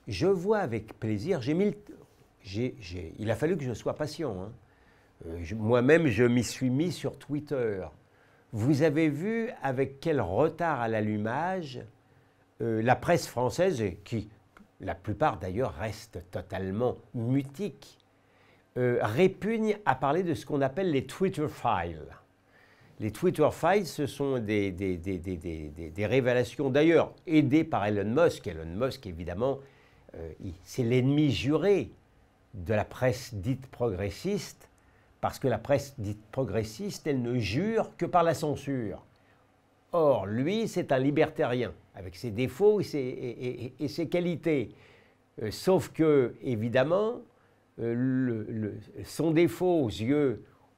je vois avec plaisir, il a fallu que je sois patient, hein. Moi-même, je m'y suis mis sur Twitter. Vous avez vu avec quel retard à l'allumage la presse française, qui, la plupart d'ailleurs, reste totalement mutique, répugne à parler de ce qu'on appelle les Twitter Files. Les Twitter Files, ce sont des révélations, d'ailleurs, aidées par Elon Musk. Elon Musk, évidemment, c'est l'ennemi juré de la presse dite progressiste, parce que la presse dite progressiste, elle ne jure que par la censure. Or, lui, c'est un libertarien, avec ses défauts et ses qualités. Sauf que, évidemment, son défaut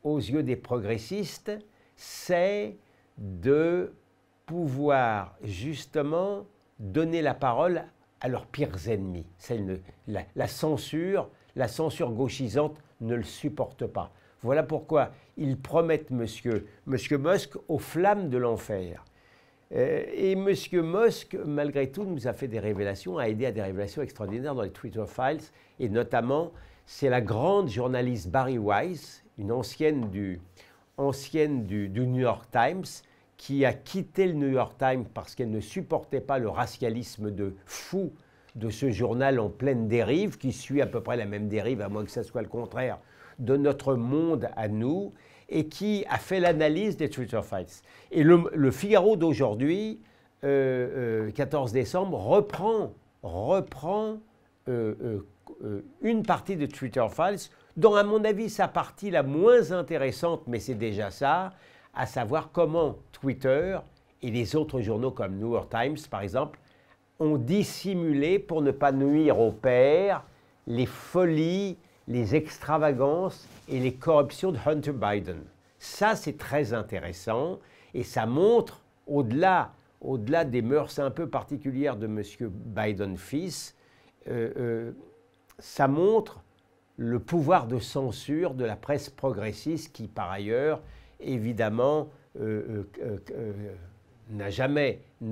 aux yeux des progressistes, c'est de pouvoir justement donner la parole à leurs pires ennemis. La censure gauchisante ne le supporte pas. Voilà pourquoi ils promettent Monsieur Musk aux flammes de l'enfer. Et M. Musk, malgré tout, nous a fait des révélations, a aidé à des révélations extraordinaires dans les Twitter Files, et notamment, c'est la grande journaliste Bari Weiss, une ancienne du New York Times, qui a quitté le New York Times parce qu'elle ne supportait pas le racialisme de fou de ce journal en pleine dérive, qui suit à peu près la même dérive, à moins que ce soit le contraire, de notre monde à nous, et qui a fait l'analyse des Twitter Files. Et le Figaro d'aujourd'hui, 14 décembre, reprend une partie de Twitter Files, dont à mon avis sa partie la moins intéressante, mais c'est déjà ça, à savoir comment Twitter et les autres journaux comme New York Times par exemple, ont dissimulé pour ne pas nuire au père les folies, les extravagances et les corruptions de Hunter Biden. Ça, c'est très intéressant et ça montre, au-delà des mœurs un peu particulières de M. Biden fils, ça montre le pouvoir de censure de la presse progressiste qui, par ailleurs, évidemment, ne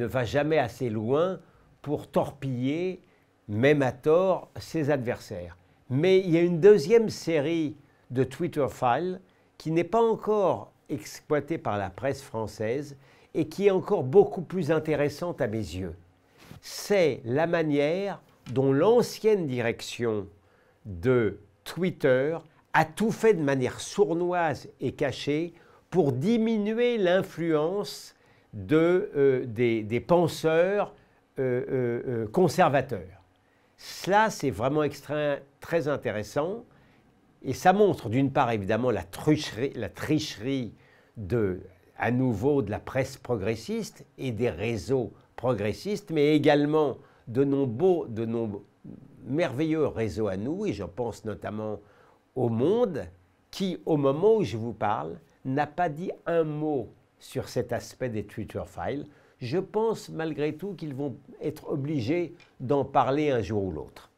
va jamais assez loin pour torpiller, même à tort, ses adversaires. Mais il y a une deuxième série de Twitter Files qui n'est pas encore exploitée par la presse française et qui est encore beaucoup plus intéressante à mes yeux. C'est la manière dont l'ancienne direction de Twitter a tout fait de manière sournoise et cachée pour diminuer l'influence des penseurs conservateurs. Cela, c'est vraiment très intéressant et ça montre d'une part évidemment la tricherie à nouveau de la presse progressiste et des réseaux progressistes, mais également de nos merveilleux réseaux à nous, et je pense notamment au Monde, qui, au moment où je vous parle, n'a pas dit un mot sur cet aspect des Twitter Files. Je pense malgré tout qu'ils vont être obligés d'en parler un jour ou l'autre.